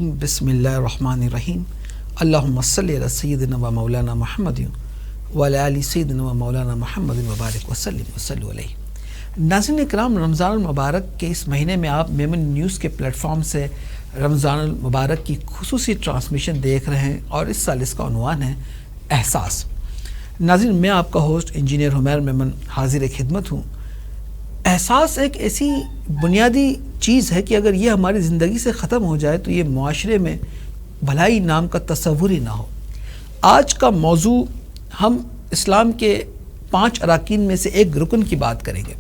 بسم اللہ الرحمن الرحیم اللہم صلی علی سیدنا و مولانا محمد وعلی آل سیدنا و مولانا محمد وبارک وسلم وصلوا علیہ۔ ناظرین کرام، رمضان المبارک کے اس مہینے میں آپ میمن نیوز کے پلیٹ فارم سے رمضان المبارک کی خصوصی ٹرانسمیشن دیکھ رہے ہیں اور اس سال اس کا عنوان ہے احساس۔ ناظرین، میں آپ کا ہوسٹ انجینئر حمیر میمن حاضر خدمت ہوں۔ احساس ایک ایسی بنیادی چیز ہے کہ اگر یہ ہماری زندگی سے ختم ہو جائے تو یہ معاشرے میں بھلائی نام کا تصور ہی نہ ہو۔ آج کا موضوع ہم اسلام کے 5 اراکین میں سے ایک رکن کی بات کریں گے۔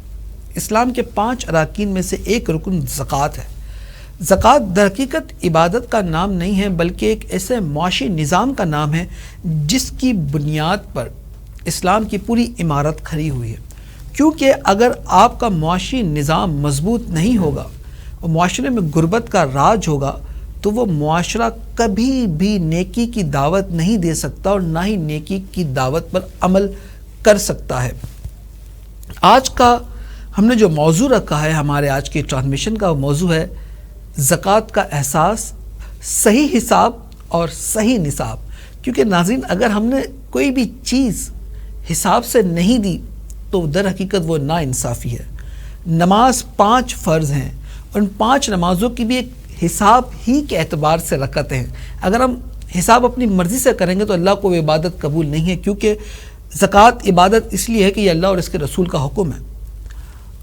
اسلام کے 5 اراکین میں سے ایک رکن زکوٰۃ ہے۔ زکوٰۃ در حقیقت عبادت کا نام نہیں ہے، بلکہ ایک ایسے معاشی نظام کا نام ہے جس کی بنیاد پر اسلام کی پوری عمارت کھڑی ہوئی ہے۔ کیونکہ اگر آپ کا معاشی نظام مضبوط نہیں ہوگا اور معاشرے میں غربت کا راج ہوگا تو وہ معاشرہ کبھی بھی نیکی کی دعوت نہیں دے سکتا اور نہ ہی نیکی کی دعوت پر عمل کر سکتا ہے۔ آج کا ہم نے جو موضوع رکھا ہے ہمارے آج کی ٹرانسمیشن کا، وہ موضوع ہے زکوٰۃ کا احساس، صحیح حساب اور صحیح نصاب۔ کیونکہ ناظرین، اگر ہم نے کوئی بھی چیز حساب سے نہیں دی تو در حقیقت وہ ناانصافی ہے۔ نماز 5 فرض ہیں، ان 5 نمازوں کی بھی ایک حساب ہی کے اعتبار سے رکعتیں ہیں۔ اگر ہم حساب اپنی مرضی سے کریں گے تو اللہ کو وہ عبادت قبول نہیں ہے، کیونکہ زکوٰۃ عبادت اس لیے ہے کہ یہ اللہ اور اس کے رسول کا حکم ہے۔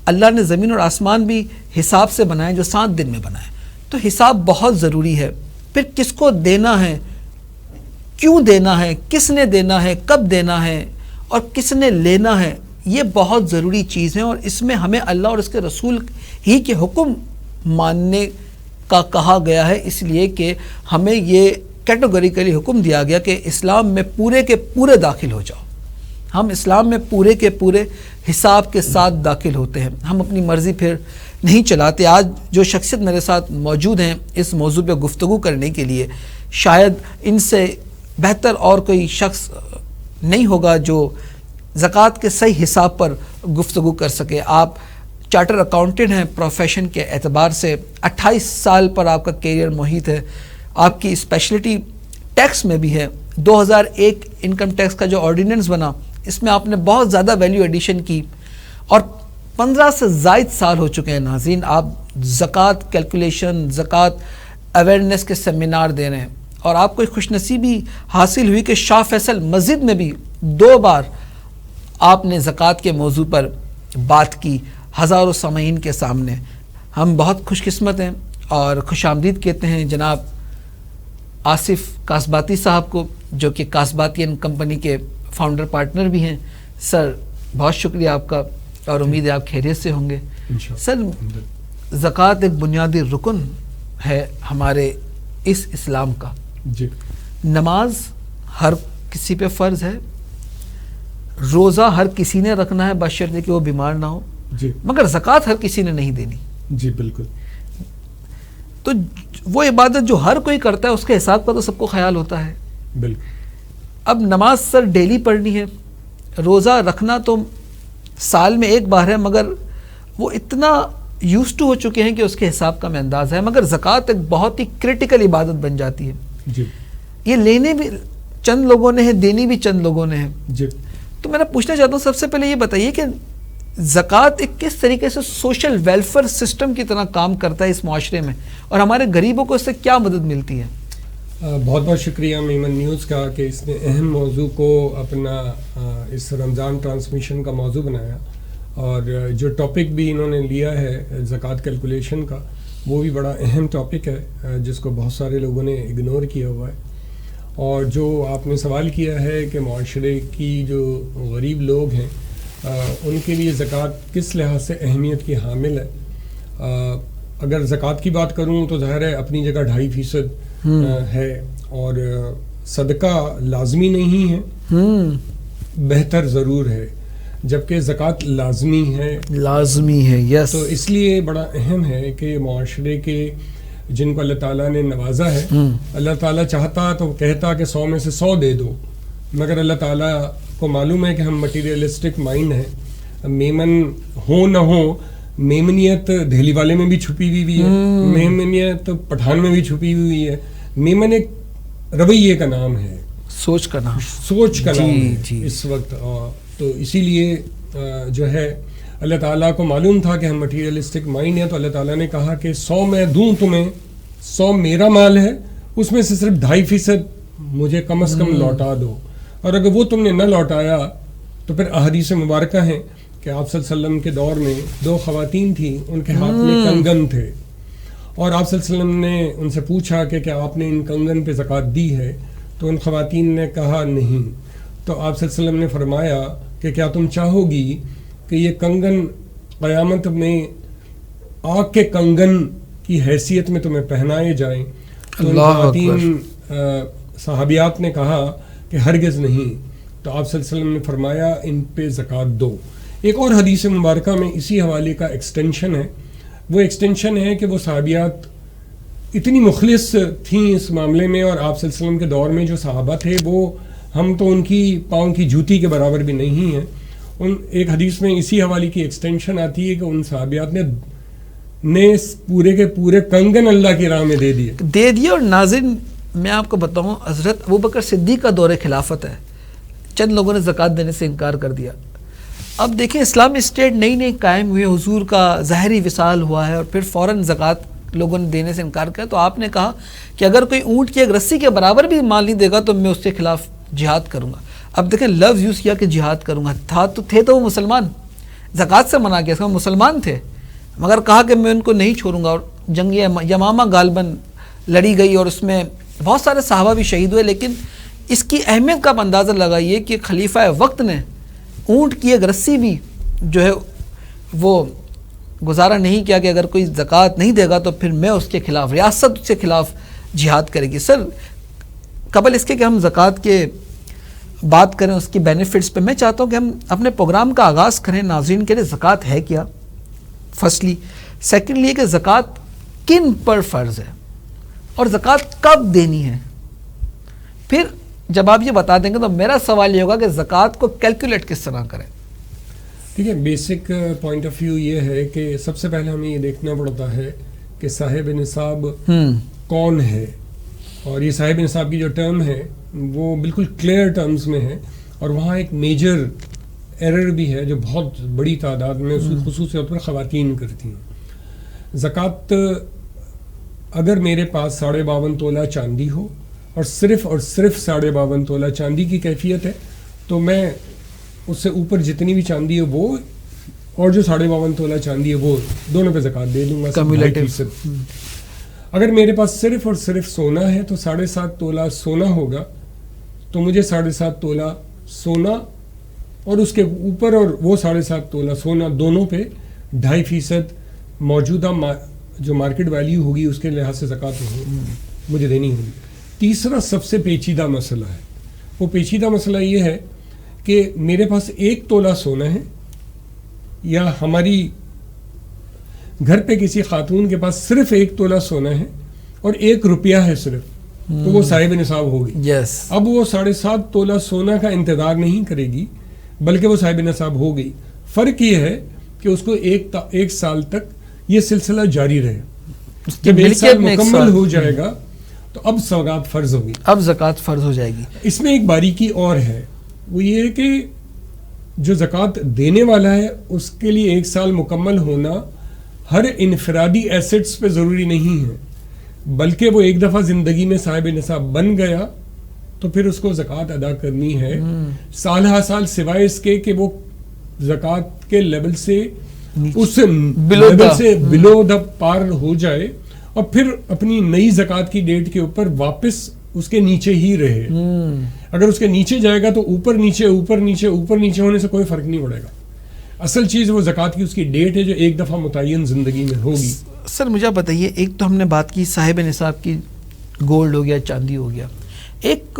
اللہ نے زمین اور آسمان بھی حساب سے بنائے، جو 7 دن میں بنائے، تو حساب بہت ضروری ہے۔ پھر کس کو دینا ہے، کیوں دینا ہے، کس نے دینا ہے، کب دینا ہے اور کس نے لینا ہے، یہ بہت ضروری چیز ہے، اور اس میں ہمیں اللہ اور اس کے رسول ہی کے حکم ماننے کا کہا گیا ہے، اس لیے کہ ہمیں یہ کیٹیگوریکلی حکم دیا گیا کہ اسلام میں پورے کے پورے داخل ہو جاؤ۔ ہم اسلام میں پورے کے پورے حساب کے ساتھ داخل ہوتے ہیں، ہم اپنی مرضی پھر نہیں چلاتے۔ آج جو شخصیت میرے ساتھ موجود ہیں اس موضوع پہ گفتگو کرنے کے لیے، شاید ان سے بہتر اور کوئی شخص نہیں ہوگا جو زکوٰۃ کے صحیح حساب پر گفتگو کر سکے۔ آپ چارٹر اکاؤنٹنٹ ہیں پروفیشن کے اعتبار سے، 28 سال پر آپ کا کیریئر محیط ہے، آپ کی اسپیشلٹی ٹیکس میں بھی ہے۔ 2001 انکم ٹیکس کا جو آرڈیننس بنا، اس میں آپ نے بہت زیادہ ویلیو ایڈیشن کی، اور 15 سے زائد سال ہو چکے ہیں ناظرین آپ زکوٰۃ کیلکولیشن، زکوٰۃ اویئرنیس کے سیمینار دے رہے ہیں، اور آپ کو ایک خوش نصیبی حاصل ہوئی کہ شاہ فیصل مسجد میں بھی 2 بار آپ نے زکوٰۃ کے موضوع پر بات کی ہزاروں سامعین کے سامنے۔ ہم بہت خوش قسمت ہیں اور خوش آمدید کہتے ہیں جناب آصف کاسباتی صاحب کو، جو کہ کاسباتین کمپنی کے فاؤنڈر پارٹنر بھی ہیں۔ سر، بہت شکریہ آپ کا، اور امید ہے آپ خیریت سے ہوں گے۔ سر، زکوٰۃ ایک بنیادی رکن ہے ہمارے اس اسلام کا۔ جی، نماز ہر کسی پہ فرض ہے، روزہ ہر کسی نے رکھنا ہے بشرطے کہ وہ بیمار نہ ہو، جی، مگر زکوٰۃ ہر کسی نے نہیں دینی۔ جی بالکل۔ تو وہ عبادت جو ہر کوئی کرتا ہے اس کے حساب کا تو سب کو خیال ہوتا ہے۔ بالکل۔ اب نماز سر ڈیلی پڑھنی ہے، روزہ رکھنا تو سال میں 1 بار ہے، مگر وہ اتنا یوز ٹو ہو چکے ہیں کہ اس کے حساب کا میں انداز ہے، مگر زکوٰۃ ایک بہت ہی کریٹیکل عبادت بن جاتی ہے۔ جی، یہ لینے بھی چند لوگوں نے ہے، دینی بھی چند لوگوں نے ہے۔ جی، تو میں پوچھنا چاہتا ہوں، سب سے پہلے یہ بتائیے کہ زکوٰۃ ایک کس طریقے سے سوشل ویلفیئر سسٹم کی طرح کام کرتا ہے اس معاشرے میں، اور ہمارے غریبوں کو اس سے کیا مدد ملتی ہے؟ بہت بہت شکریہ میمن نیوز کا کہ اس نے اہم موضوع کو اپنا اس رمضان ٹرانسمیشن کا موضوع بنایا، اور جو ٹاپک بھی انہوں نے لیا ہے زکوٰۃ کیلکولیشن کا، وہ بھی بڑا اہم ٹاپک ہے جس کو بہت سارے لوگوں نے اگنور کیا ہوا ہے۔ اور جو آپ نے سوال کیا ہے کہ معاشرے کی جو غریب لوگ ہیں ان کے لیے زکوٰۃ کس لحاظ سے اہمیت کی حامل ہے، اگر زکوٰۃ کی بات کروں تو ظاہر ہے اپنی جگہ 2.5% ہے، اور صدقہ لازمی نہیں ہے، بہتر ضرور ہے، جبکہ زکوٰۃ لازمی ہے، یس۔ تو اس لیے بڑا اہم ہے کہ معاشرے کے جن کو اللہ تعالیٰ نے نوازا ہے، اللہ تعالیٰ چاہتا تو کہتا کہ 100 میں سے 100 دے دو، مگر اللہ تعالیٰ کو معلوم ہے کہ ہم مٹیریلسٹک مائنڈ ہیں، میمن ہو نہ ہو میمنیت دہلی والے میں بھی چھپی ہوئی ہے، میمنیت پٹھان میں بھی چھپی ہوئی ہے. میمن ایک رویے کا نام ہے، سوچ کا نام ہے اس وقت. تو اسی لیے جو ہے اللہ تعالیٰ کو معلوم تھا کہ ہم مٹیریلسٹک مائنڈ ہیں، تو اللہ تعالیٰ نے کہا کہ 100 میں دوں تمہیں، 100 میرا مال ہے، اس میں سے صرف 2.5% مجھے کم از کم لوٹا دو. اور اگر وہ تم نے نہ لوٹایا تو پھر احادیث مبارکہ ہیں کہ آپ صلی اللہ علیہ وسلم کے دور میں 2 خواتین تھیں، ان کے ہاتھ میں کنگن تھے، اور آپ صلی اللہ علیہ وسلم نے ان سے پوچھا کہ کیا آپ نے ان کنگن پہ زکوٰۃ دی ہے؟ تو ان خواتین نے کہا نہیں. تو آپ صلی اللہ علیہ وسلم نے فرمایا کہ کیا تم چاہو گی کہ یہ کنگن قیامت میں آگ کے کنگن کی حیثیت میں تمہیں پہنائے جائیں؟ تو ان خواتین صحابیات نے کہا کہ ہرگز نہیں. تو آپ صلی اللہ علیہ وسلم نے فرمایا ان پہ زکوٰۃ دو. ایک اور حدیث مبارکہ میں اسی حوالے کا ایکسٹینشن ہے. وہ ایکسٹینشن ہے کہ وہ صحابیات اتنی مخلص تھیں اس معاملے میں، اور آپ صلی اللہ علیہ وسلم کے دور میں جو صحابہ تھے وہ ہم تو ان کی پاؤں کی جوتی کے برابر بھی نہیں ہیں. ایک حدیث میں اسی حوالے کی ایکسٹینشن آتی ہے کہ ان صحابیات نے پورے کے پورے کنگن اللہ کی راہ میں دے دیے. اور ناظرین میں آپ کو بتاؤں، حضرت ابوبکر صدیق کا دور خلافت ہے، چند لوگوں نے زکوٰۃ دینے سے انکار کر دیا. اب دیکھیں اسلامی اسٹیٹ نئی نئی قائم ہوئی، حضور کا ظاہری وصال ہوا ہے، اور پھر فوراً زکوٰۃ لوگوں نے دینے سے انکار کیا. تو آپ نے کہا کہ اگر کوئی اونٹ کی ایک رسی کے برابر بھی مال نہیں دے گا تو میں اس کے خلاف جہاد کروں گا. اب دیکھیں لفظ یوز کیا کہ جہاد کروں گا، تھے تو وہ مسلمان، زکوٰۃ سے منع کیا، اس کا مسلمان تھے، مگر کہا کہ میں ان کو نہیں چھوڑوں گا. اور جنگ یمامہ غالباً لڑی گئی اور اس میں بہت سارے صحابہ بھی شہید ہوئے. لیکن اس کی اہمیت کا آپ اندازہ لگائیے کہ خلیفہ وقت نے اونٹ کی ایک رسی بھی جو ہے وہ گزارا نہیں کیا کہ اگر کوئی زکوٰۃ نہیں دے گا تو پھر میں اس کے خلاف، ریاست اس کے خلاف جہاد کرے گی. سر قبل اس کے کہ ہم زکوٰۃ کے بات کریں اس کی بینیفٹس پہ، میں چاہتا ہوں کہ ہم اپنے پروگرام کا آغاز کریں ناظرین کے لیے زکوٰۃ ہے کیا، فرسٹلی. سیکنڈلی کہ زکوٰۃ کن پر فرض ہے اور زکوٰۃ کب دینی ہے. پھر جب آپ یہ بتا دیں گے تو میرا سوال یہ ہوگا کہ زکوٰۃ کو کیلکولیٹ کس طرح کریں. ٹھیک ہے، بیسک پوائنٹ آف ویو یہ ہے کہ سب سے پہلے ہمیں یہ دیکھنا پڑتا ہے کہ صاحب نصاب کون ہے. اور یہ صاحب نصاب کی جو ٹرم ہے وہ بالکل کلیئر ٹرمز میں ہے، اور وہاں ایک میجر ایرر بھی ہے جو بہت بڑی تعداد میں خصوصی طور پر خواتین کرتی ہیں. زکوٰۃ اگر میرے پاس 52.5 تولہ چاندی ہو اور صرف 52.5 تولہ چاندی کی کیفیت ہے تو میں اس سے اوپر جتنی بھی چاندی ہے وہ اور جو 52.5 تولہ چاندی ہے وہ دونوں پہ زکوٰۃ دے دوں گا. اگر میرے پاس صرف اور صرف سونا ہے تو 7.5 تولہ سونا ہوگا تو مجھے 7.5 تولہ سونا اور اس کے اوپر اور وہ 7.5 تولہ سونا دونوں پہ 2.5% موجودہ جو مارکیٹ ویلیو ہوگی اس کے لحاظ سے زکوٰۃ مجھے دینی ہوگی. تیسرا سب سے پیچیدہ مسئلہ ہے، وہ پیچیدہ مسئلہ یہ ہے کہ میرے پاس 1 تولہ سونا ہے یا ہماری گھر پہ کسی خاتون کے پاس صرف 1 تولہ سونا ہے اور 1 روپیہ ہے صرف، تو وہ صاحب نصاب ہوگی. اب وہ 7.5 تولہ سونا کا انتظار نہیں کرے گی بلکہ وہ صاحب نصاب ہو گئی. فرق یہ ہے کہ اس کو ایک سال تک یہ سلسلہ جاری رہے. جب 1 سال مکمل ہو جائے گا تو اب زکوٰۃ فرض ہوگی، اب زکوٰۃ فرض ہو جائے گی. اس میں ایک باریکی اور ہے، وہ یہ ہے کہ جو زکوٰۃ دینے والا ہے اس کے لیے 1 سال مکمل ہونا ہر انفرادی ایسٹس پہ ضروری نہیں ہے، بلکہ وہ ایک دفعہ زندگی میں صاحب نصاب بن گیا تو پھر اس کو زکوٰۃ ادا کرنی ہے سال ہر سال، سوائے اس کے کہ وہ زکوٰۃ کے لیول سے اس لیول سے بلو دا پار ہو جائے اور پھر اپنی نئی زکوٰۃ کی ڈیٹ کے اوپر واپس اس کے نیچے ہی رہے. اگر اس کے نیچے جائے گا تو اوپر نیچے ہونے سے کوئی فرق نہیں پڑے گا. اصل چیز وہ زکوٰۃ کی اس کی ڈیٹ ہے جو ایک دفعہ متعین زندگی میں ہوگی. سر مجھے بتائیے، ایک تو ہم نے بات کی صاحب نصاب کی، گولڈ ہو گیا، چاندی ہو گیا، ایک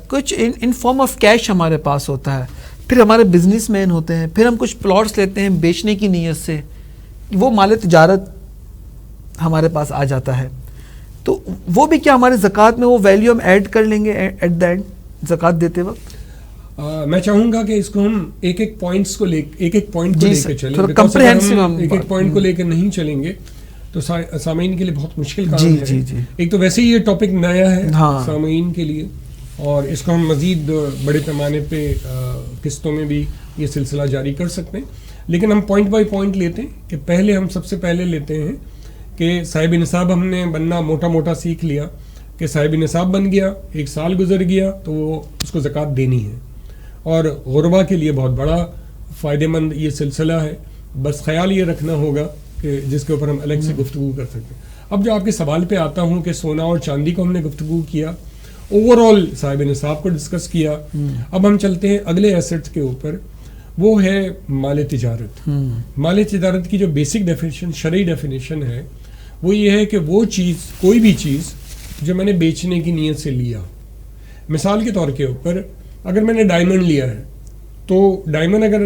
کچھ ان فارم آف کیش ہمارے پاس ہوتا ہے، پھر ہمارے بزنس مین ہوتے ہیں، پھر ہم کچھ پلاٹس لیتے ہیں بیچنے کی نیت سے، وہ مال تجارت ہمارے پاس آ جاتا ہے، تو وہ بھی کیا ہمارے زکوٰۃ میں وہ ویلیو ہم ایڈ کر لیں گے ایٹ دا اینڈ زکوٰۃ دیتے وقت؟ میں چاہوں گا کہ اس کو ہم ایک ایک پوائنٹ کو لے کے چلیں. ایک ایک پوائنٹ کو لے کے نہیں چلیں گے تو سامعین کے لیے بہت مشکل کام ہے. ایک تو ویسے ہی یہ ٹاپک نیا ہے سامعین کے لیے, اور اس کو ہم مزید بڑے پیمانے پہ قسطوں میں بھی یہ سلسلہ جاری کر سکتے ہیں, لیکن ہم پوائنٹ بائی پوائنٹ لیتے ہیں کہ پہلے ہم سب سے پہلے لیتے ہیں کہ صاحب نصاب ہم نے بننا موٹا موٹا سیکھ لیا کہ صاحب نصاب بن گیا, 1 سال گزر گیا تو وہ اس کو زکوٰۃ دینی ہے, اور غربا کے لیے بہت بڑا فائدہ مند یہ سلسلہ ہے. بس خیال یہ رکھنا ہوگا کہ جس کے اوپر ہم الگ سے گفتگو کر سکتے ہیں. اب جو آپ کے سوال پہ آتا ہوں کہ سونا اور چاندی کو ہم نے گفتگو کیا, اوور آل صاحب نصاب کو ڈسکس کیا. اب ہم چلتے ہیں اگلے ایسٹ کے اوپر, وہ ہے مال تجارت. مال تجارت کی جو بیسک ڈیفینیشن, شرعی ڈیفینیشن ہے, وہ یہ ہے کہ وہ چیز, کوئی بھی چیز جو میں نے بیچنے کی نیت سے لیا. مثال کے طور کے اوپر اگر میں نے ڈائمنڈ لیا ہے تو ڈائمنڈ اگر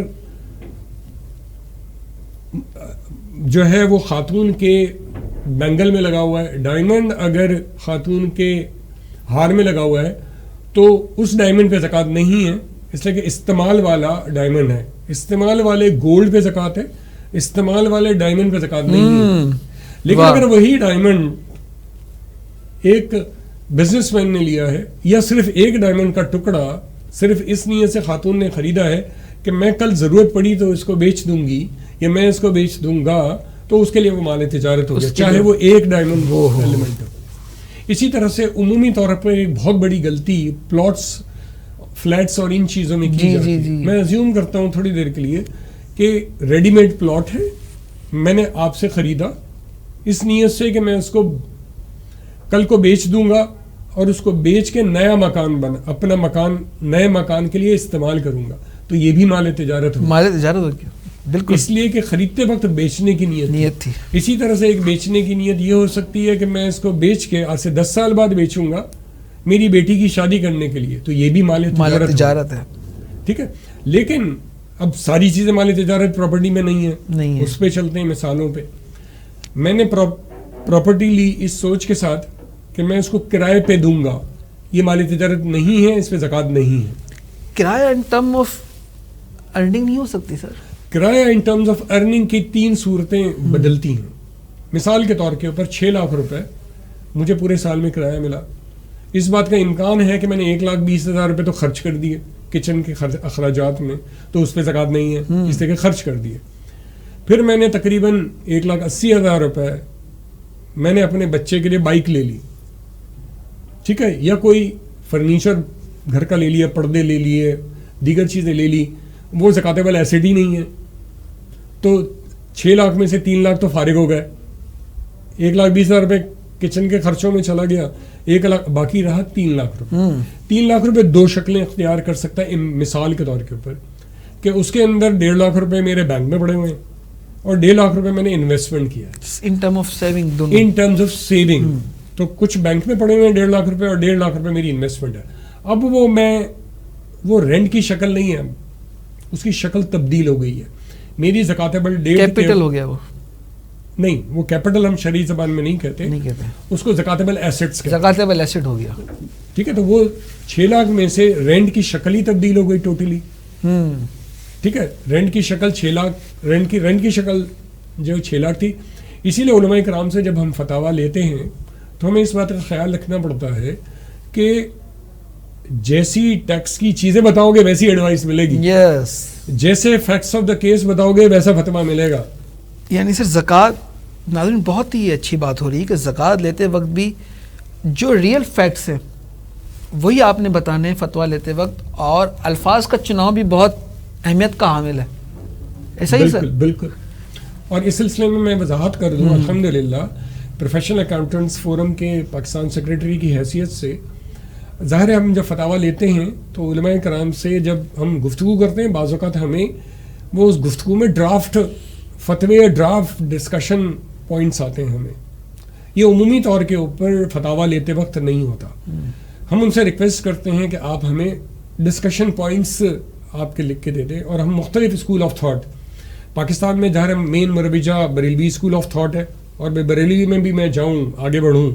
جو ہے وہ خاتون کے بینگل میں لگا ہوا ہے, ڈائمنڈ اگر خاتون کے ہار میں لگا ہوا ہے تو اس ڈائمنڈ پہ زکوٰۃ نہیں ہے, اس لیے کہ استعمال والا ڈائمنڈ ہے. استعمال والے گولڈ پہ زکوٰۃ ہے, استعمال والے ڈائمنڈ پہ زکوٰۃ نہیں ہے. لیکن اگر وہی ڈائمنڈ ایک بزنس مین نے لیا ہے, یا صرف ایک ڈائمنڈ کا ٹکڑا صرف اس نیت سے خاتون نے خریدا ہے کہ میں کل ضرورت پڑی تو اس کو بیچ دوں گی یا میں اس کو بیچ دوں گا, تو اس کے لیے وہ مال تجارت ہو گیا, چاہے وہ ایک ڈائمنڈ ایلیمنٹ ہو. اسی طرح سے عمومی طور پر ایک بہت بڑی غلطی پلاٹس, فلیٹس اور ان چیزوں میں کی جاتی ہے. میں ازیوم کرتا ہوں تھوڑی دیر کے لیے کہ ریڈی میڈ پلاٹ ہے, میں نے آپ سے خریدا اس نیت سے کہ میں اس کو کل کو بیچ دوں گا اور اس کو بیچ کے نیا مکان اپنا مکان نئے مکان کے لیے استعمال کروں گا, تو یہ بھی مال تجارت ہو. مال تجارت ہو گیا بالکل, اس لیے کہ خریدتے وقت بیچنے کی نیت تھی. اسی طرح سے ایک بیچنے کی نیت یہ ہو سکتی ہے کہ میں اس کو بیچ کے آج سے 10 سال بعد بیچوں گا میری بیٹی کی شادی کرنے کے لیے, تو یہ بھی مال تجارت ہے. ٹھیک ہے, لیکن اب ساری چیزیں مال تجارت پراپرٹی میں نہیں ہے. اس پہ چلتے ہیں مثالوں پہ. میں نے پراپرٹی لی اس سوچ کے ساتھ کہ میں اس کو کرائے پہ دوں گا, یہ مال تجارت نہیں ہے, اس پہ زکوٰۃ نہیں ہے. کرایہ ان ٹرم آف ارننگ نہیں ہو سکتی سر. کرایہ ان ٹرمز آف ارننگ کی 3 صورتیں بدلتی ہیں. مثال کے طور کے اوپر 6 لاکھ روپے مجھے پورے سال میں کرایہ ملا. اس بات کا امکان ہے کہ میں نے 1,20,000 روپے تو خرچ کر دیے کچن کے اخراجات میں, تو اس پہ زکوٰۃ نہیں ہے, اس طرح کے خرچ کر دیے. پھر میں نے تقریباً 1,80,000 روپے میں نے اپنے بچے کے لیے بائک لے لی, ٹھیک ہے, یا کوئی فرنیچر گھر کا لے لیا, پردے لے لیے, دیگر چیزیں لے لی, وہ زکوٰۃ ایسیڈ ہی نہیں ہے. تو 6 لاکھ میں سے 3 لاکھ تو فارغ ہو گئے, 1,20,000 روپے کچن کے خرچوں میں چلا گیا, 1 لاکھ باقی رہا 3 لاکھ روپے. 3 لاکھ روپے 2 شکلیں اختیار کر سکتا ہے مثال کے طور کے اوپر, کہ اس کے اندر 1.5 لاکھ روپے میرے بینک میں پڑے ہوئے ہیں اور 1.5 لاکھ روپے میں نے انویسٹمنٹ کیا ان ٹرمز آف سیونگ. تو کچھ بینک میں پڑے ہوئے ہیں 1.5 لاکھ روپے اور 1.5 لاکھ روپے میری انویسٹمنٹ ہے. اب وہ رینٹ کی شکل نہیں ہے, اس کی شکل تبدیل ہو گئی ہے. میری زکاتیبل کیپٹل ہو گیا, وہ نہیں, وہ کیپٹل ہم شرعی زبان میں نہیں کہتے, اس کو زکاتیبل ایسیٹس کہتے ہیں. زکاتیبل ایسیٹ ہو گیا, ٹھیک ہے. تو وہ 6 لاکھ میں سے رینٹ کی شکل ہی تبدیل ہو گئی ٹوٹلی. ٹھیک ہے, رینٹ کی شکل 6 لاکھ, رینٹ کی شکل جو 6 لاکھ تھی. اسی لیے علماء کرام سے جب ہم فتاویٰ لیتے ہیں تو ہمیں اس بات کا خیال رکھنا پڑتا ہے کہ جیسی ٹیکس کی چیزیں بتاؤ گے ویسی ایڈوائس ملے گی, جیسے فیکٹس آف دا کیس بتاؤ گے ویسا فتویٰ ملے گا. یعنی سر زکوٰۃ, ناظرین بہت ہی اچھی بات ہو رہی ہے کہ زکوٰۃ لیتے وقت بھی جو ریئل فیکٹس ہیں وہی آپ نے بتانے فتویٰ لیتے وقت, اور الفاظ کا چناؤ بھی بہت اہمیت کا حامل ہے. ایسا ہی سر؟ بالکل. اور اس سلسلے میں وضاحت کر دوں, الحمدللہ پروفیشنل اکاؤنٹنٹس فورم کے پاکستان سیکریٹری کی حیثیت سے ظاہر ہے ہم جب فتاویٰ لیتے ہیں تو علماء کرام سے جب ہم گفتگو کرتے ہیں بعض اوقات ہمیں وہ اس گفتگو میں ڈرافٹ فتوے, ڈرافٹ ڈسکشن پوائنٹس آتے ہیں ہمیں. یہ عمومی طور کے اوپر فتاویٰ لیتے وقت نہیں ہوتا. ہم ان سے ریکویسٹ کرتے ہیں کہ آپ ہمیں ڈسکشن پوائنٹس آپ کے لکھ کے دے دیں, اور ہم مختلف اسکول آف تھاٹ پاکستان میں ظاہر مین مربجہ بریلوی اسکول آف تھاٹ ہے, اور بریلوی میں بھی میں جاؤں آگے بڑھوں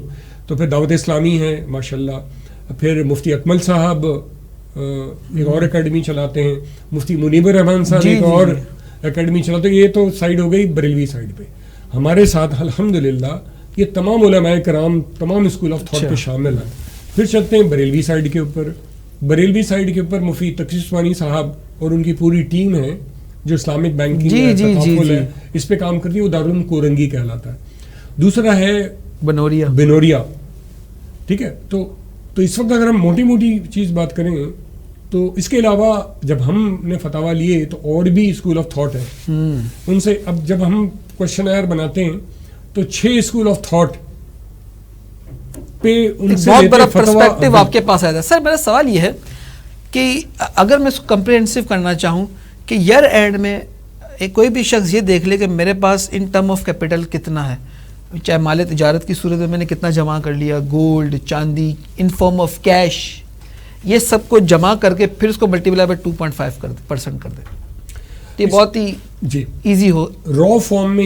تو پھر دعوت اسلامی ہے ماشاءاللہ, پھر مفتی اکمل صاحب ایک اور اکیڈمی چلاتے ہیں, مفتی منیب الرحمان صاحب ایک اور اکیڈمی چلاتے ہیں. یہ تو سائڈ ہو گئی بریلوی سائڈ پہ. ہمارے ساتھ الحمدللہ یہ تمام علماء کرام تمام اسکول آف تھاٹ پہ شامل ہیں. پھر چلتے ہیں بریلوی سائڈ کے اوپر. بریلوی سائڈ کے اوپر مفتی تقی عثمانی صاحب اور ان کی پوری ٹیم ہے جو اسلامک بینکنگ ہے, اس پہ کام کرتی ہے. وہ دارالعلوم کورنگی کہلاتا ہے. دوسرا ہے بنوریا. ٹھیک ہے, تو اس وقت اگر ہم موٹی موٹی چیز بات کریں تو اس کے علاوہ جب ہم نے فتاوا لیے تو اور بھی اسکول آف تھاٹ ہے ان سے. اب جب ہم کوشچنائر بناتے ہیں تو 6 اسکول آف تھاٹ پہ ان سے بہت بڑا پرسپیکٹو آپ کے پاس آیا تھا. سر میرا سوال یہ ہے کہ اگر میں اس کو کمپریہنسو کرنا چاہوں کہ ایئر اینڈ میں کوئی بھی شخص یہ دیکھ لے کہ میرے پاس ان ٹرم آف کیپٹل کتنا ہے, چاہے مال تجارت کی صورت میں نے کتنا جمع کر لیا, گولڈ چاندی ان فارم آف کیش, یہ سب کو جمع کر کے پھر اس کو ملٹیپلائی بائی 2.5% کر دے. یہ بہت ہی ایزی ہو. را فارم میں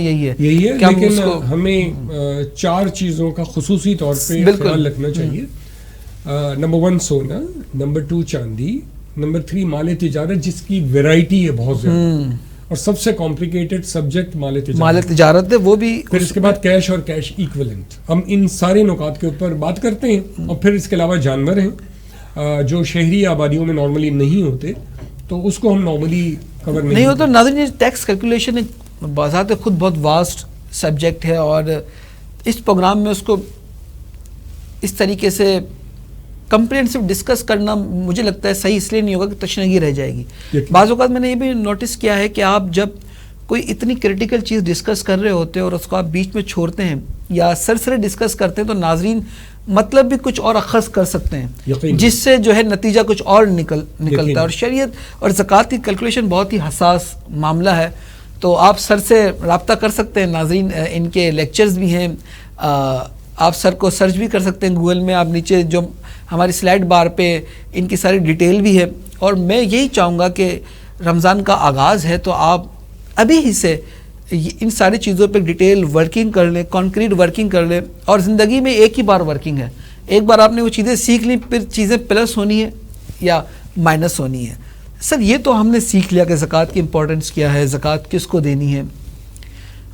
یہی ہے لیکن ہمیں 4 چیزوں کا خصوصی طور پہ خیال رکھنا چاہیے. نمبر 1 سونا, نمبر 2 چاندی, نمبر 3 مال تجارت جس کی ویرائٹی ہے بہت زیادہ, اور سب سے کمپلیکیٹڈ سبجیکٹ مال تجارت ہے وہ بھی. پھر اس کے بعد کیش اور کیش ایکویلنٹ. ہم ان سارے نکات کے اوپر بات کرتے ہیں. اور پھر اس کے علاوہ جانور ہیں جو شہری آبادیوں میں نارملی نہیں ہوتے, تو اس کو ہم نارملی کور نہیں ہوتا. ناظرین ٹیکس کیلکولیشن بذات خود بہت واسٹ سبجیکٹ ہے, اور اس پروگرام میں اس کو اس طریقے سے کمپریہنسو ڈسکس کرنا مجھے لگتا ہے صحیح اس لیے نہیں ہوگا کہ تشنگی رہ جائے گی. بعض اوقات میں نے یہ بھی نوٹس کیا ہے کہ آپ جب کوئی اتنی کریٹیکل چیز ڈسکس کر رہے ہوتے ہیں اور اس کو آپ بیچ میں چھوڑتے ہیں یا سرسرے ڈسکس کرتے ہیں تو ناظرین مطلب بھی کچھ اور اخذ کر سکتے ہیں, جس سے جو ہے نتیجہ کچھ اور نکلتا ہے. اور شریعت اور زکوٰۃ کی کیلکولیشن بہت ہی حساس معاملہ ہے, تو آپ سر سے رابطہ کر سکتے ہیں. ناظرین ان کے لیکچرز بھی ہیں, آپ سر کو سرچ بھی کر سکتے ہیں گوگل میں. آپ نیچے جو ہماری سلائڈ بار پہ ان کی ساری ڈیٹیل بھی ہے. اور میں یہی چاہوں گا کہ رمضان کا آغاز ہے تو آپ ابھی ہی سے ان ساری چیزوں پہ ڈیٹیل ورکنگ کر لیں, کانکریٹ ورکنگ کر لیں. اور زندگی میں ایک ہی بار ورکنگ ہے, ایک بار آپ نے وہ چیزیں سیکھ لیں, پھر چیزیں پلس ہونی ہے یا مائنس ہونی ہے. سر یہ تو ہم نے سیکھ لیا کہ زکوٰۃ کی امپورٹنس کیا ہے, زکوٰۃ کس کو دینی ہے.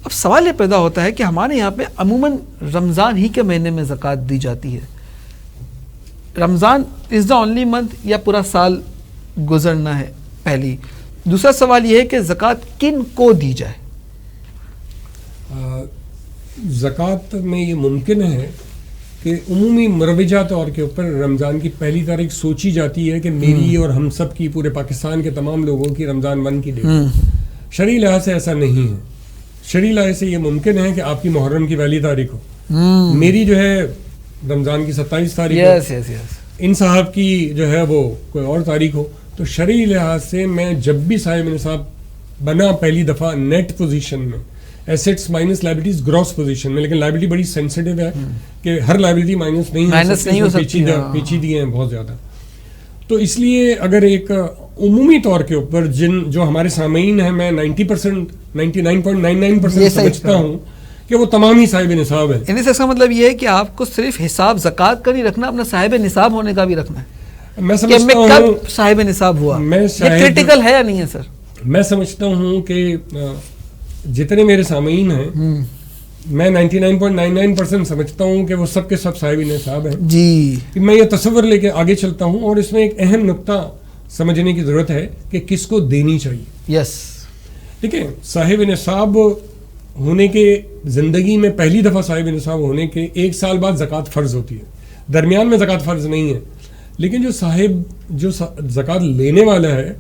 اب سوال یہ پیدا ہوتا ہے کہ ہمارے یہاں پہ عموماً رمضان ہی کے مہینے میں زکوٰۃ دی جاتی ہے. رمضان از دا اونلی منتھ یا پورا سال گزرنا ہے, پہلی. دوسرا سوال یہ ہے کہ زکوٰۃ کن کو دی جائے. زکوٰۃ میں یہ ممکن ہے کہ عمومی مروجہ طور کے اوپر رمضان کی پہلی تاریخ سوچی جاتی ہے کہ میری اور ہم سب کی, پورے پاکستان کے تمام لوگوں کی رمضان 1 کی ڈیٹ. شرعی لحاظ سے ایسا نہیں ہے. شرعی لحاظ سے یہ ممکن ہے کہ آپ کی محرم کی پہلی تاریخ ہو, میری جو ہے رمضان کی 27 تاریخ ہو, ان صاحب کی جو ہے وہ کوئی اور تاریخ ہو. تو شرعی لحاظ سے میں جب بھی صاحب نصاب بنا پہلی دفعہ نیٹ پوزیشن میں, assets minus liabilities gross position میں, لیکن لائبلٹی بڑی سینسٹیو ہے کہ ہر لائبلٹی مائنس نہیں ہو سکتی, پیچیدگی ہیں بہت زیادہ. تو اس لیے اگر ایک عمومی طور کے اوپر جو ہمارے سامعین ہیں, میں 90% 99.99% سمجھتا ہوں کہ وہ تمام ہی صاحب نصاب ہیں. اس کا مطلب یہ ہے کہ آپ کو صرف حساب زکوٰۃ کا نہیں رکھنا, اپنا صاحب نصاب ہونے کا بھی رکھنا ہے. میں سمجھتا ہوں کب صاحب نصاب ہوا, یہ کریٹیکل ہے یا نہیں ہے سر؟ میں سمجھتا ہوں کہ جتنے میرے سامعین ہیں میں 99.99% سمجھتا ہوں کہ وہ سب کے سب صاحب نصاب ہیں. جی میں یہ تصور لے کے آگے چلتا ہوں, اور اس میں ایک اہم نقطہ سمجھنے کی ضرورت ہے کہ کس کو دینی چاہیے. یس ٹھیک ہے, صاحب نصاب ہونے کے زندگی میں پہلی دفعہ صاحب نصاب ہونے کے 1 سال بعد زکوٰۃ فرض ہوتی ہے. درمیان میں زکوٰۃ فرض نہیں ہے, لیکن جو زکوٰۃ لینے والا ہے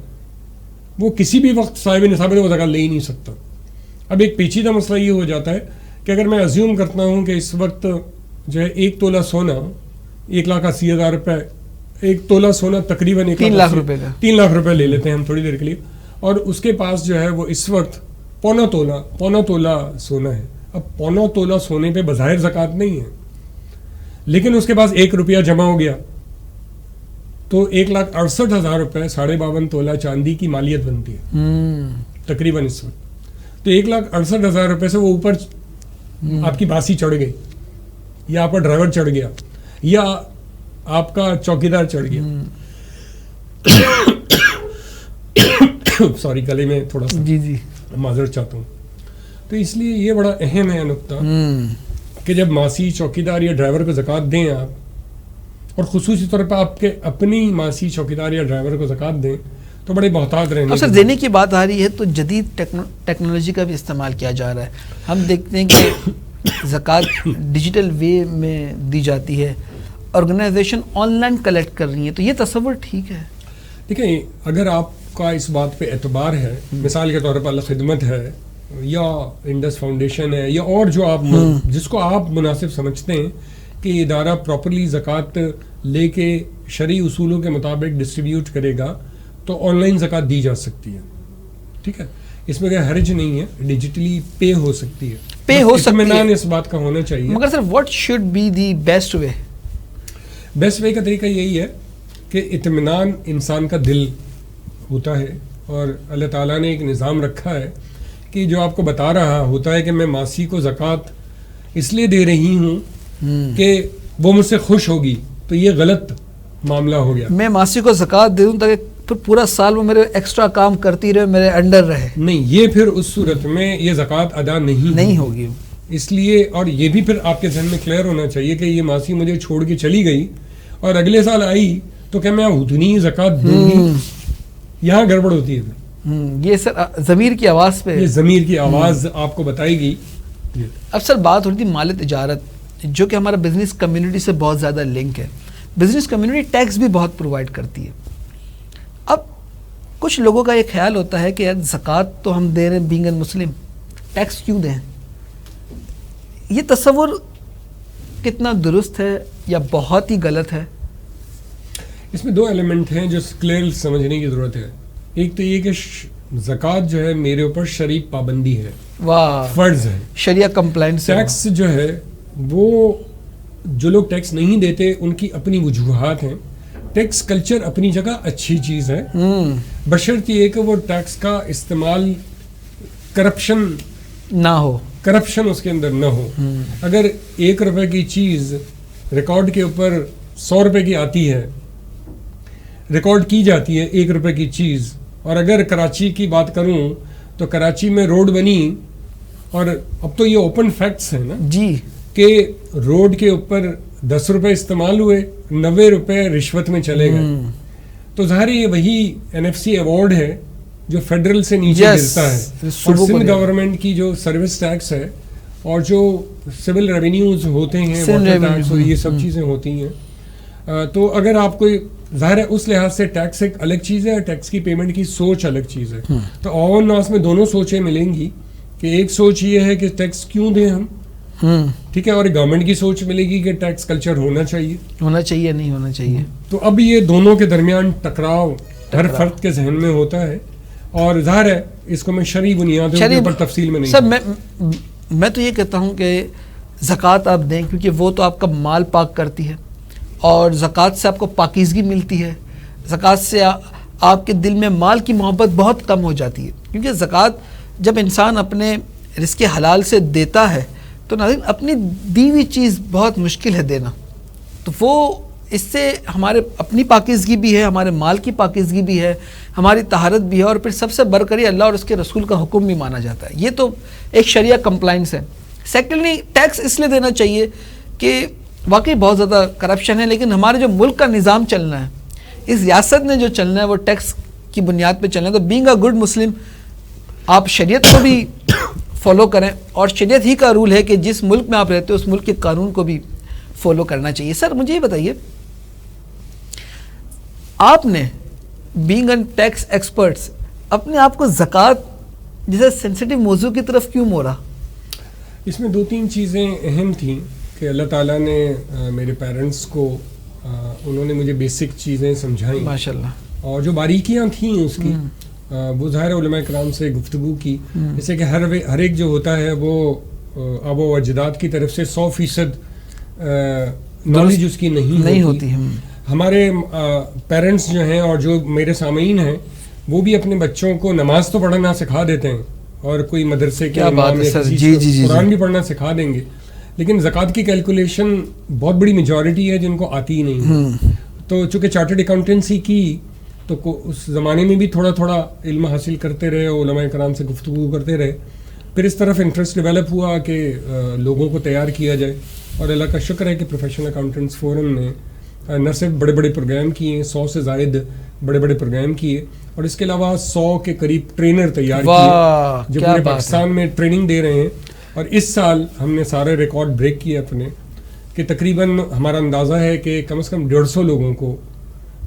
وہ کسی بھی وقت صاحب نصاب ہے, وہ زکوٰۃ لے ہی نہیں سکتا. اب ایک پیچیدہ مسئلہ یہ ہو جاتا ہے کہ اگر میں ازیوم کرتا ہوں کہ اس وقت جو ہے 1 تولہ سونا 1,80,000 روپے, 1 تولہ سونا تقریباً 3 لاکھ روپے کا, 3 لاکھ روپے لے لیتے ہیں ہم تھوڑی دیر کے لیے, اور اس کے پاس جو ہے وہ اس وقت پونا تولہ سونا ہے. اب پونا تولہ سونے پہ بظاہر زکوٰۃ نہیں ہے, لیکن اس کے پاس 1 روپیہ جمع ہو گیا تو 1,68,000 روپے 52.5 تولہ چاندی کی مالیت بنتی ہے تقریباً اس وقت. تو 1,68,000 روپے سے وہ اوپر آپ کی باسی چڑھ گئی, یا آپ کا ڈرائیور چڑھ گیا, یا آپ کا چوکیدار چڑھ گیا. سوری گلے میں تھوڑا سا جی معذرت چاہتا ہوں. تو اس لیے یہ بڑا اہم ہے نقطہ کہ جب ماسی چوکیدار یا ڈرائیور کو زکوٰۃ دیں آپ، اور خصوصی طور پہ آپ کے اپنی ماسی چوکیدار یا ڈرائیور کو زکوٰۃ دیں تو بڑے محتاط رہنے. سر دینے کی بات آ رہی ہے تو جدید ٹیکنالوجی کا بھی استعمال کیا جا رہا ہے. ہم دیکھتے ہیں کہ زکوٰۃ ڈیجیٹل وے میں دی جاتی ہے، آرگنائزیشن آن لائن کلیکٹ کر رہی ہیں، تو یہ تصور ٹھیک ہے؟ دیکھیں، اگر آپ کا اس بات پہ اعتبار ہے، مثال کے طور پر الخدمت ہے یا انڈس فاؤنڈیشن ہے یا اور جو آپ جس کو آپ مناسب سمجھتے ہیں کہ ادارہ پراپرلی زکوٰۃ لے کے شرعی اصولوں کے مطابق ڈسٹریبیوٹ کرے گا تو آن لائن زکوٰۃ دی جا سکتی ہے. ٹھیک ہے، اس میں کوئی حرج نہیں ہے، ڈیجیٹلی پے ہو سکتی ہے، پے ہو سکتی ہے، اطمینان اس بات کا ہونا چاہیے. مگر sir what should be the best way? Best way کا طریقہ یہی ہے کہ اطمینان انسان کا دل ہوتا ہے، اور اللہ تعالیٰ نے ایک نظام رکھا ہے کہ جو آپ کو بتا رہا ہوتا ہے کہ میں ماسی کو زکوٰۃ اس لیے دے رہی ہوں کہ وہ مجھ سے خوش ہوگی، تو یہ غلط معاملہ ہو گیا. میں ماسی کو زکوٰۃ دے دوں تاکہ پھر پورا سال وہ میرے ایکسٹرا کام کرتی رہے، میرے انڈر رہے. نہیں، یہ پھر اس صورت میں یہ زکوٰۃ ادا نہیں ہوگی. اس لیے، اور یہ بھی پھر آپ کے ذہن میں کلیئر ہونا چاہیے کہ یہ ماسی مجھے چھوڑ کے چلی گئی اور اگلے سال آئی تو کیا میں اتنی زکوٰۃ دوں گی؟ یہاں گڑبڑ ہوتی ہے. یہ سر ضمیر کی آواز پہ، یہ ضمیر کی آواز آپ کو بتائے گی. اب سر بات ہو رہی تھی مال تجارت، جو کہ ہمارا بزنس کمیونٹی سے بہت زیادہ لنک ہے. بزنس کمیونٹی ٹیکس بھی بہت پرووائڈ کرتی ہے. اب کچھ لوگوں کا یہ خیال ہوتا ہے کہ یار زکوٰۃ تو ہم دے رہے ہیں بینگ این مسلم، ٹیکس کیوں دیں؟ یہ تصور کتنا درست ہے یا بہت ہی غلط ہے؟ اس میں دو ایلیمنٹ ہیں جو کلیئر سمجھنے کی ضرورت ہے. ایک تو یہ کہ زکوٰۃ جو ہے میرے اوپر شرعی پابندی ہے، فرض ہے، شریعہ کمپلائنس. ٹیکس جو ہے وہ جو لوگ ٹیکس نہیں دیتے ان کی اپنی وجوہات ہیں. ٹیکس کلچر اپنی جگہ اچھی چیز ہے، بشرط یہ کہ وہ ٹیکس کا استعمال کرپشن نہ ہو، کرپشن اس کے اندر نہ ہو. اگر 1 روپے کی چیز ریکارڈ کے اوپر 100 روپے کی آتی ہے، ریکارڈ کی جاتی ہے 1 روپے کی چیز، اور اگر کراچی کی بات کروں تو کراچی میں روڈ بنی، اور اب تو یہ اوپن فیکٹس ہیں نا جی، کہ روڈ کے اوپر 10 روپے استعمال ہوئے، 90 روپے رشوت میں چلے گئے. تو ظاہر یہ وہی NFC ایوارڈ ہے جو فیڈرل سے نیچے گرتا ہے. اور سندھ گورنمنٹ کی جو سروس ٹیکس ہے اور جو سول ریونیوز ہوتے ہیں، واٹر ٹیکس، یہ سب چیزیں ہوتی ہیں. تو اگر آپ کو ظاہر ہے اس لحاظ سے ٹیکس ایک الگ چیز ہے، ٹیکس کی پیمنٹ کی سوچ الگ چیز ہے. تو عوام الناس میں دونوں سوچیں ملیں گی کہ ایک سوچ یہ ہے کہ ٹیکس کیوں دیں ہم، ٹھیک ہے، اور گورنمنٹ کی سوچ ملے گی کہ ٹیکس کلچر ہونا چاہیے نہیں ہونا چاہیے. تو اب یہ دونوں کے درمیان ٹکراؤ ہر فرد کے ذہن میں ہوتا ہے، اور ظاہر ہے اس کو میں شرعی بنیادوں کے اوپر تفصیل میں نہیں. سر میں تو یہ کہتا ہوں کہ زکوٰۃ آپ دیں، کیونکہ وہ تو آپ کا مال پاک کرتی ہے، اور زکوٰۃ سے آپ کو پاکیزگی ملتی ہے. زکوٰۃ سے آپ کے دل میں مال کی محبت بہت کم ہو جاتی ہے، کیونکہ زکوٰۃ جب انسان اپنے رزق حلال سے دیتا ہے تو ناظرین اپنی دی ہوئی چیز بہت مشکل ہے دینا. تو وہ اس سے ہمارے اپنی پاکیزگی بھی ہے، ہمارے مال کی پاکیزگی بھی ہے، ہماری طہارت بھی ہے، اور پھر سب سے بڑھ کر اللہ اور اس کے رسول کا حکم بھی مانا جاتا ہے. یہ تو ایک شریعہ کمپلائنس ہے. سیکنڈلی ٹیکس اس لیے دینا چاہیے کہ واقعی بہت زیادہ کرپشن ہے، لیکن ہمارے جو ملک کا نظام چلنا ہے، اس ریاست نے جو چلنا ہے وہ ٹیکس کی بنیاد پہ چلنا ہے. تو بینگ اے گڈ مسلم آپ شریعت کو بھی فالو کریں، اور شریعت ہی کا رول ہے کہ جس ملک میں آپ رہتے ہو اس ملک کے قانون کو بھی فالو کرنا چاہیے. سر مجھے یہ بتائیے، آپ نے بینگ این ٹیکس ایکسپرٹس اپنے آپ کو زکوٰۃ جیسے سینسٹیو موضوع کی طرف کیوں موڑا؟ اس میں 2-3 چیزیں اہم تھیں کہ اللہ تعالیٰ نے میرے پیرنٹس کو انہوں نے مجھے بیسک چیزیں سمجھائیں ماشاءاللہ، اور جو باریکیاں تھیں اس کی وہ ظاہر علماء کرام سے گفتگو کی. جیسے کہ ہر ایک جو ہوتا ہے وہ آبا و اجداد کی طرف سے 100% نالج اس کی نہیں ہوتی. ہمارے پیرنٹس جو ہیں اور جو میرے سامعین ہیں وہ بھی اپنے بچوں کو نماز تو پڑھنا سکھا دیتے ہیں، اور کوئی مدرسے کے امام یا کسی قرآن بھی پڑھنا سکھا دیں گے، لیکن زکوٰۃ کی کیلکولیشن بہت بڑی میجورٹی ہے جن کو آتی ہی نہیں. تو چونکہ چارٹرڈ اکاؤنٹنسی کی تو اس زمانے میں بھی تھوڑا تھوڑا علم حاصل کرتے رہے، علماء کرام سے گفتگو کرتے رہے، پھر اس طرف انٹرسٹ ڈیولپ ہوا کہ لوگوں کو تیار کیا جائے، اور اللہ کا شکر ہے کہ پروفیشنل اکاؤنٹنٹس فورم نے نہ صرف بڑے بڑے پروگرام کیے، 100 سے زائد بڑے بڑے پروگرام کیے، اور اس کے علاوہ 100 کے قریب ٹرینر تیار کیے جو پورے پاکستان میں ٹریننگ دے رہے ہیں. اور اس سال ہم نے سارے ریکارڈ بریک کیے اپنے، کہ تقریباً ہمارا اندازہ ہے کہ کم از کم 150 لوگوں کو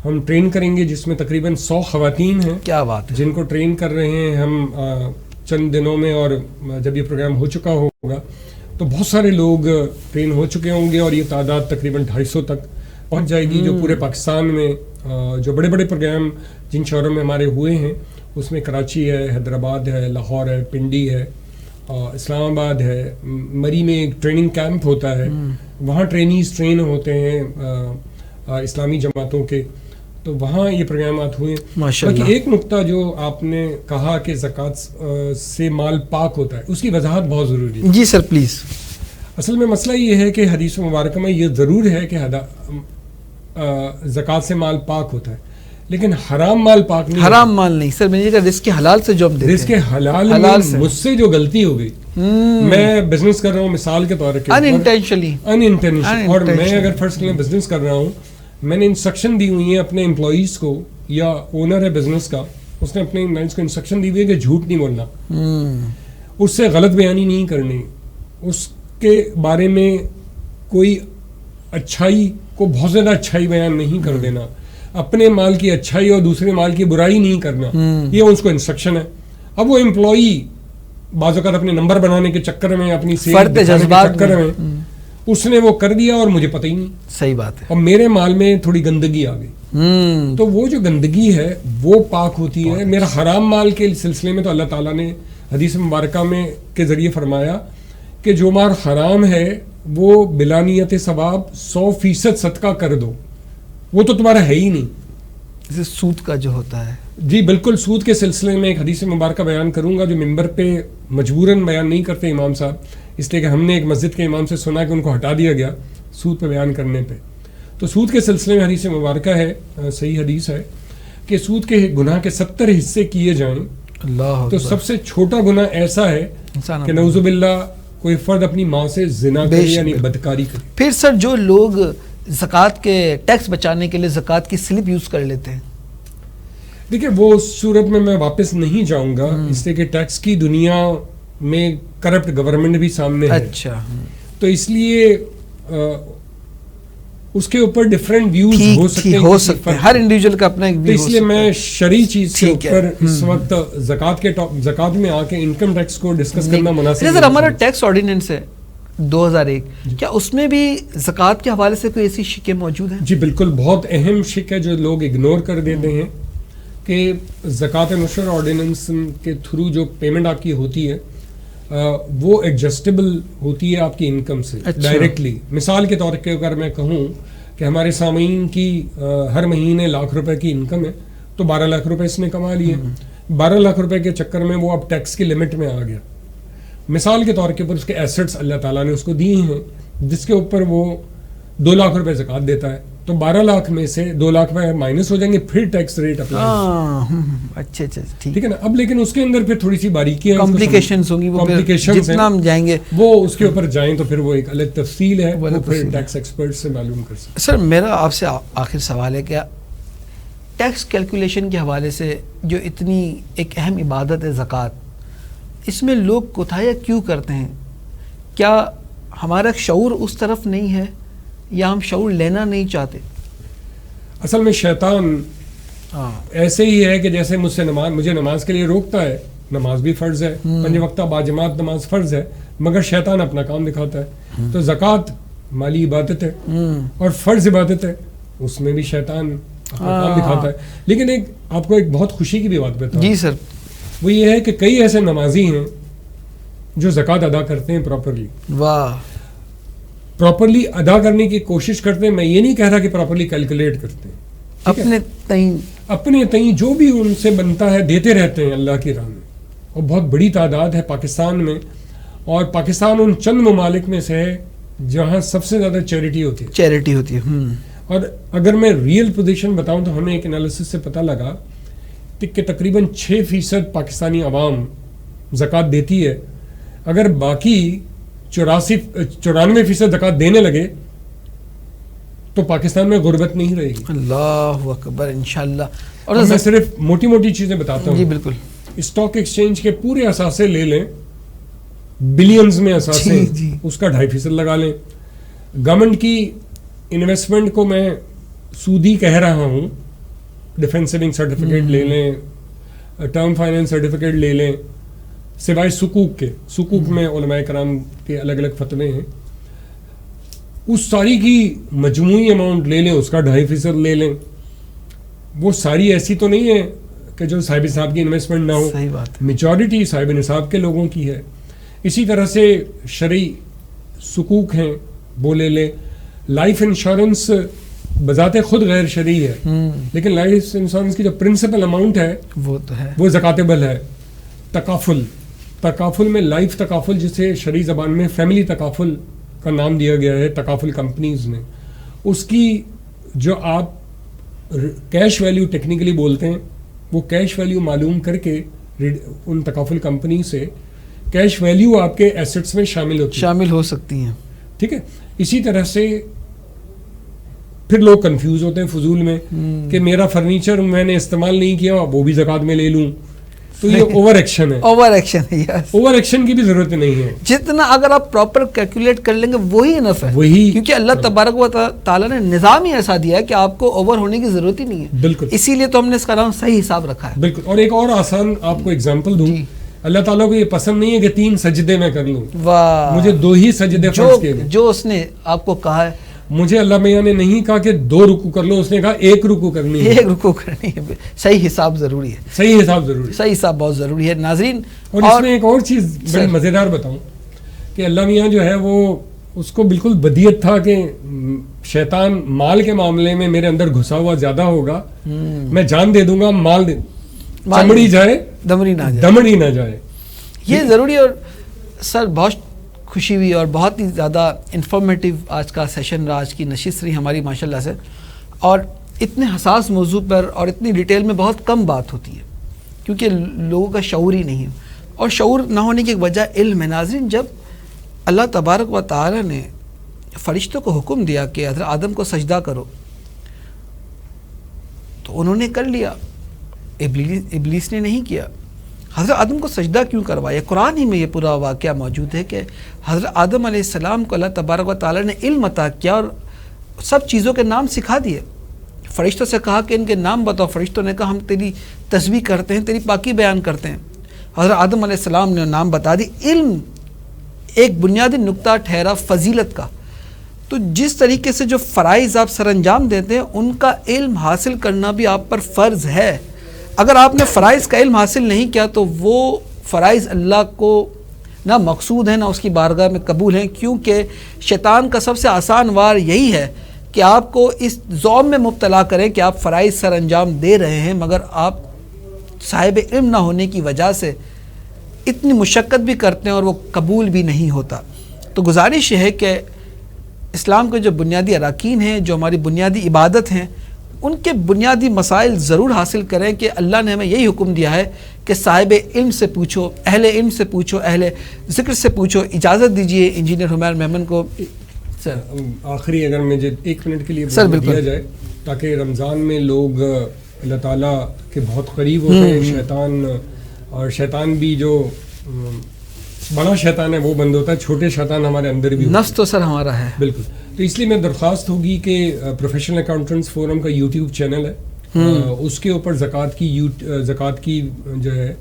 ہم ٹرین کریں گے، جس میں تقریباً 100 خواتین ہیں. کیا بات ہے. جن کو ٹرین کر رہے ہیں ہم چند دنوں میں، اور جب یہ پروگرام ہو چکا ہوگا تو بہت سارے لوگ ٹرین ہو چکے ہوں گے، اور یہ تعداد تقریباً 250 تک پہنچ جائے گی، جو پورے پاکستان میں جو بڑے بڑے پروگرام جن شہروں میں ہمارے ہوئے ہیں، اس میں کراچی ہے، حیدرآباد ہے، لاہور ہے، پنڈی ہے، اسلام آباد ہے، مری میں ایک ٹریننگ کیمپ ہوتا ہے، وہاں ٹرینیز ٹرین ہوتے ہیں اسلامی جماعتوں کے، تو وہاں یہ پروگرامات ہوئے. باقی ایک نقطہ جو آپ نے کہا کہ زکوٰۃ سے مال پاک ہوتا ہے، اس کی وضاحت بہت ضروری ہے. جی سر پلیز. اصل میں مسئلہ یہ ہے کہ حدیث مبارکہ میں یہ ضرور ہے کہ زکوٰۃ سے مال پاک ہوتا ہے، لیکن حرام مال پاک نہیں. حرام مال نہیں سر، میں نے کہا رزق حلال سے جو ہم دیتے ہیں. رزق حلال میں مجھ سے جو غلطی ہو گئی، میں بزنس کر رہا ہوں مثال کے طور پر انٹینشنلی، اور میں اگر فرض کریں بزنس کر رہا ہوں، میں نے انسٹرکشن دی ہوئی ہے اپنے امپلائیز کو، یا اونر ہے بزنس کا، اس نے اپنے امپلائیز کو انسٹرکشن دی ہوئی ہے کہ جھوٹ نہیں بولنا، اس سے غلط بیانی نہیں کرنی، اس کے بارے میں کوئی اچھائی کو بہت زیادہ اچھائی بیان نہیں کر دینا، اپنے مال کی اچھائی اور دوسرے مال کی برائی نہیں کرنا، یہ اس کو انسٹرکشن ہے. اب وہ امپلائی بعض اوقات اپنے نمبر بنانے کے چکر میں، اپنی سیل کے چکر میں اس نے وہ کر دیا اور مجھے پتہ ہی نہیں. صحیح بات ہے. اور میرے مال میں تھوڑی گندگی آ گئی، تو وہ جو گندگی ہے وہ پاک ہوتی ہے. میرا حرام مال کے سلسلے میں تو اللہ تعالیٰ نے حدیث مبارکہ میں کے ذریعے فرمایا کہ جو مال حرام ہے وہ بلا نیت ثواب 100% صدقہ کر دو، وہ تو تمہارا ہے ہی نہیں. جیسے سود کا جو ہوتا ہے. جی بالکل. سود کے سلسلے میں ایک حدیث مبارکہ بیان کروں گا جو ممبر پہ مجبوراً بیان نہیں کرتے امام صاحب، اس لیے کہ ہم نے ایک مسجد کے امام سے سنا کہ ان کو ہٹا دیا گیا سود پہ بیان کرنے پہ. تو سود کے سلسلے میں حدیث مبارکہ ہے، صحیح حدیث ہے کہ سود کے گناہ کے 70 حصے کیے جائیں اللہ، تو سب سے چھوٹا گناہ ایسا ہے کہ نعوذ باللہ کوئی فرد اپنی ماں سے زنا کرے یعنی بدکاری کرے. پھر سر جو لوگ زکوٰۃ کے ٹیکس بچانے کے لیے زکوٰۃ کی سلپ یوز کر لیتے ہیں، دیکھیں وہ صورت میں واپس نہیں جاؤں گا، اس لیے کہ ٹیکس کی دنیا میں کرپٹ گورنمنٹ بھی سامنے ہے. اچھا، تو اس لیے اس کے اوپر ڈفرینٹ ویوز ہو سکتے ہیں، ہر انڈیویجول کا اپنا ایک ویو. اس لیے میں شرعی چیز کے اوپر اس وقت زکوٰۃ میں آ کے انکم ٹیکس کو ڈسکس کرنا مناسب ہے. سر ہمارا ٹیکس آرڈیننس ہے 2001، کیا اس میں بھی زکوٰۃ کے حوالے سے کوئی ایسی شکیں موجود ہیں؟ جی بالکل. بہت اہم شک ہے جو لوگ اگنور کر دیتے ہیں کہ زکوٰۃ نشر آرڈیننس کے تھرو جو پیمنٹ آپ کی ہوتی ہے وہ ایڈجسٹیبل ہوتی ہے آپ کی انکم سے ڈائریکٹلی. مثال کے طور پہ اگر میں کہوں کہ ہمارے سامعین کی ہر مہینے 1 لاکھ روپے کی انکم ہے تو 12 لاکھ روپے اس نے کما لیے. 12 لاکھ روپے کے چکر میں وہ اب ٹیکس کی لمٹ میں آ گیا. مثال کے طور کے اوپر اس کے ایسٹس اللہ تعالیٰ نے اس کو دیے ہیں جس کے اوپر وہ 2 لاکھ روپے زکوٰۃ دیتا ہے، تو 12 لاکھ میں سے 2 لاکھ میں مائنس ہو جائیں گے، پھر ٹیکس ریٹ اپلائی. اچھا ٹھیک ہے نا. اب لیکن اس کے اندر پھر تھوڑی سی باریکیاں کمپلیکیشنز ہوں گی، وہ جتنا ہم جائیں گے وہ اس کے اوپر جائیں تو پھر وہ ایک الگ تفصیل ہے، وہ پھر ٹیکس ایکسپرٹ سے معلوم کر سکتے. سر میرا آپ سے آخر سوال ہے، کیا ٹیکس کیلکولیشن کے حوالے سے جو اتنی ایک اہم عبادت ہے زکوٰۃ، اس میں لوگ کوتاہیاں کیوں کرتے ہیں؟ کیا ہمارا شعور اس طرف نہیں ہے یا ہم شعور لینا نہیں چاہتے؟ اصل میں شیطان ایسے ہی ہے کہ جیسے مجھے نماز کے لیے روکتا ہے، نماز بھی فرض ہے، 5 وقتہ باجماعت نماز فرض ہے، مگر شیطان اپنا کام دکھاتا ہے. تو زکوٰۃ مالی عبادت ہے اور فرض عبادت ہے، اس میں بھی شیطان اپنا کام دکھاتا ہے. لیکن آپ کو ایک بہت خوشی کی بھی بات بتاؤں. جی سر. وہ یہ ہے کہ کئی ایسے نمازی ہیں جو زکوٰۃ ادا کرتے ہیں پراپرلی. واہ. پراپرلی ادا کرنے کی کوشش کرتے ہیں. میں یہ نہیں کہہ رہا کہ پراپرلی کیلکولیٹ کرتے ہیں، اپنے تئیں جو بھی ان سے بنتا ہے دیتے رہتے ہیں اللہ کی راہ میں. اور بہت بڑی تعداد ہے پاکستان میں، اور پاکستان ان چند ممالک میں سے ہے جہاں سب سے زیادہ چیریٹی ہوتی ہے. اور اگر میں ریئل پوزیشن بتاؤں تو ہمیں ایک انالیسس سے پتہ لگا کہ تقریباً 6% پاکستانی عوام زکوٰۃ دیتی ہے. اگر باقی 94% زکوٰۃ دینے لگے تو پاکستان میں غربت نہیں رہے گی. اللہ اکبر انشاءاللہ. اور میں صرف موٹی موٹی چیزیں بتاتا ہوں. جی بالکل. اسٹاک ایکسچینج کے پورے اثاثے لے لیں, بلینز میں اثاثے, اس کا 2.5% لگا لیں. گورنمنٹ کی انویسٹمنٹ کو میں سودی کہہ رہا ہوں, ڈیفینس سیونگ سرٹیفکیٹ لے لیں, ٹرم فائنینس سرٹیفکیٹ لے لیں, سوائے سکوک کے. سکوک میں علماء کرام کے الگ الگ فتوے ہیں. اس ساری کی مجموعی اماؤنٹ لے لیں, اس کا 2.5% لے لیں. وہ ساری ایسی تو نہیں ہے کہ جو صاحب نصاب کی انویسٹمنٹ نہ ہو. صحیح بات. میجورٹی صاحب نصاب کے لوگوں کی ہے. اسی طرح سے شرعی سکوک ہیں, وہ لے لیں. لائف انشورنس بذات خود غیر شرعی ہے, لیکن لائف انشورنس کی جو پرنسپل اماؤنٹ ہے وہ تو ہے, وہ زکاتبل ہے. تکافل میں لائف تکافل, جسے شرعی زبان میں فیملی تکافل کا نام دیا گیا ہے تکافل کمپنیز نے, اس کی جو آپ کیش ویلیو ٹیکنیکلی بولتے ہیں, وہ کیش ویلیو معلوم کر کے ان تکافل کمپنی سے کیش ویلیو آپ کے ایسٹس میں شامل ہو سکتی ہیں. ٹھیک ہے. اسی طرح سے پھر لوگ کنفیوز ہوتے ہیں فضول میں کہ میرا فرنیچر میں نے استعمال نہیں کیا, وہ بھی زکوٰۃ میں لے لوں. تو یہ اوور ایکشن ہے. اوور ایکشن کی بھی ضرورت نہیں ہے. جتنا اگر آپ پراپر کیلکولیٹ کر لیں گے وہی انف ہے, کیونکہ اللہ تبارک و تعالیٰ نے نظام ہی ایسا دیا ہے کہ آپ کو اوور ہونے کی ضرورت ہی نہیں ہے. بالکل. اسی لیے تو ہم نے اس کا نام صحیح حساب رکھا ہے. بالکل. اور ایک اور آسان آپ کو اگزامپل دوں. اللہ تعالیٰ کو یہ پسند نہیں ہے کہ 3 سجدے میں کر لوں. مجھے 2 ہی سجدے فرض کیے گئے. جو اس نے آپ کو کہا ہے, مجھے اللہ میاں نے نہیں کہا کہ 2 رکوع کر لو, اس نے کہا 1 رکوع کرنی ہے. 1 رکوع کرنی ہے. صحیح حساب ضروری ہے. صحیح حساب بہت ضروری ہے ناظرین. اور اس میں ایک اور چیز بڑی مزیدار بتاؤں کہ اللہ میاں جو ہے وہ, اس کو بالکل بدیت تھا کہ شیطان مال کے معاملے میں میرے اندر گھسا ہوا زیادہ ہوگا, میں جان دے دوں گا, مال چمڑی جائے دمڑی نہ جائے. یہ ضروری. اور سر بہت خوشی ہوئی اور بہت ہی زیادہ انفارمیٹیو آج کا سیشن رہا, آج کی نشست رہی ہماری ماشاءاللہ سے. اور اتنے حساس موضوع پر اور اتنی ڈیٹیل میں بہت کم بات ہوتی ہے, کیونکہ لوگوں کا شعور ہی نہیں ہے. اور شعور نہ ہونے کی ایک وجہ علم ہے. ناظرین, جب اللہ تبارک و تعالی نے فرشتوں کو حکم دیا کہ حضرت آدم کو سجدہ کرو, تو انہوں نے کر لیا, ابلیس نے نہیں کیا. حضرت آدم کو سجدہ کیوں کروایا؟ قرآن ہی میں یہ پورا واقعہ موجود ہے کہ حضرت آدم علیہ السلام کو اللہ تبارک و تعالی نے علم عطا کیا اور سب چیزوں کے نام سکھا دیے. فرشتوں سے کہا کہ ان کے نام بتاؤ. فرشتوں نے کہا ہم تیری تسبیح کرتے ہیں, تیری پاکی بیان کرتے ہیں. حضرت آدم علیہ السلام نے نام بتا دی. علم ایک بنیادی نقطہ ٹھہرا فضیلت کا. تو جس طریقے سے جو فرائض آپ سر انجام دیتے ہیں, ان کا علم حاصل کرنا بھی آپ پر فرض ہے. اگر آپ نے فرائض کا علم حاصل نہیں کیا تو وہ فرائض اللہ کو نہ مقصود ہیں نہ اس کی بارگاہ میں قبول ہیں, کیونکہ شیطان کا سب سے آسان وار یہی ہے کہ آپ کو اس ذوم میں مبتلا کریں کہ آپ فرائض سر انجام دے رہے ہیں, مگر آپ صاحب علم نہ ہونے کی وجہ سے اتنی مشقت بھی کرتے ہیں اور وہ قبول بھی نہیں ہوتا. تو گزارش یہ ہے کہ اسلام کے جو بنیادی اراکین ہیں, جو ہماری بنیادی عبادت ہیں, ان کے بنیادی مسائل ضرور حاصل کریں کہ اللہ نے ہمیں یہی حکم دیا ہے کہ صاحب علم سے پوچھو, اہل علم سے پوچھو, اہل ذکر سے پوچھو. اجازت دیجئے انجینئر حمیر میمن کو. سر آخری اگر مجھے 1 منٹ کے لیے دیا جائے, تاکہ رمضان میں لوگ اللہ تعالیٰ کے بہت قریب ہوتے ہیں. شیطان اور شیطان بھی جو بڑا شیطان ہے وہ بند ہوتا ہے, چھوٹے شیطان ہمارے اندر بھی نفس تو سر ہمارا ہے. بالکل. تو اس لیے میں درخواست ہوگی کہ پروفیشنل اکاؤنٹنٹس فورم کا یوٹیوب چینل ہے, اس کے اوپر زکوٰۃ کی جو ہے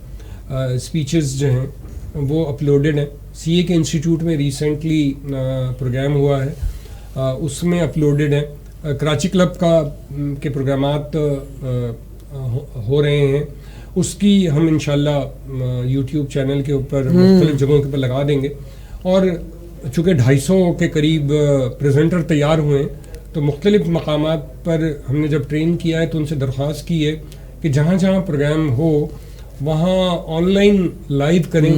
اسپیچز جو ہیں وہ اپلوڈڈ ہیں. سی اے کے انسٹیٹیوٹ میں ریسنٹلی پروگرام ہوا ہے, اس میں اپلوڈڈ ہیں. کراچی کلب کے پروگرامات ہو رہے ہیں, اس کی ہم انشاءاللہ یوٹیوب چینل کے اوپر مختلف جگہوں کے اوپر لگا دیں گے. اور چونکہ 250 کے قریب پریزنٹر تیار ہوئے ہیں, تو مختلف مقامات پر ہم نے جب ٹرین کیا ہے تو ان سے درخواست کی ہے کہ جہاں جہاں پروگرام ہو وہاں آن لائن لائیو کریں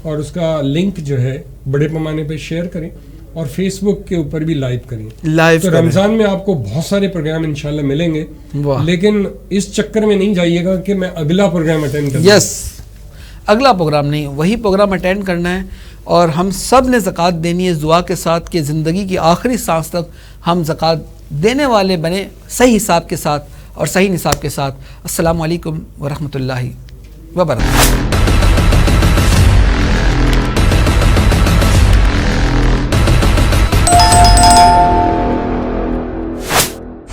اور اس کا لنک جو ہے بڑے پیمانے پہ شیئر کریں. اور فیس بک کے اوپر بھی لائیو کریں. لائیو تو رمضان میں آپ کو بہت سارے پروگرام انشاءاللہ ملیں گے, لیکن اس چکر میں نہیں جائیے گا کہ میں اگلا پروگرام اٹینڈ کروں. یس, اگلا پروگرام نہیں, وہی پروگرام اٹینڈ کرنا ہے. اور ہم سب نے زکوٰۃ دینی ہے اس دعا کے ساتھ کہ زندگی کی آخری سانس تک ہم زکوٰۃ دینے والے بنے, صحیح حساب کے ساتھ اور صحیح نصاب کے ساتھ. السلام علیکم ورحمۃ اللہ وبرکاتہ.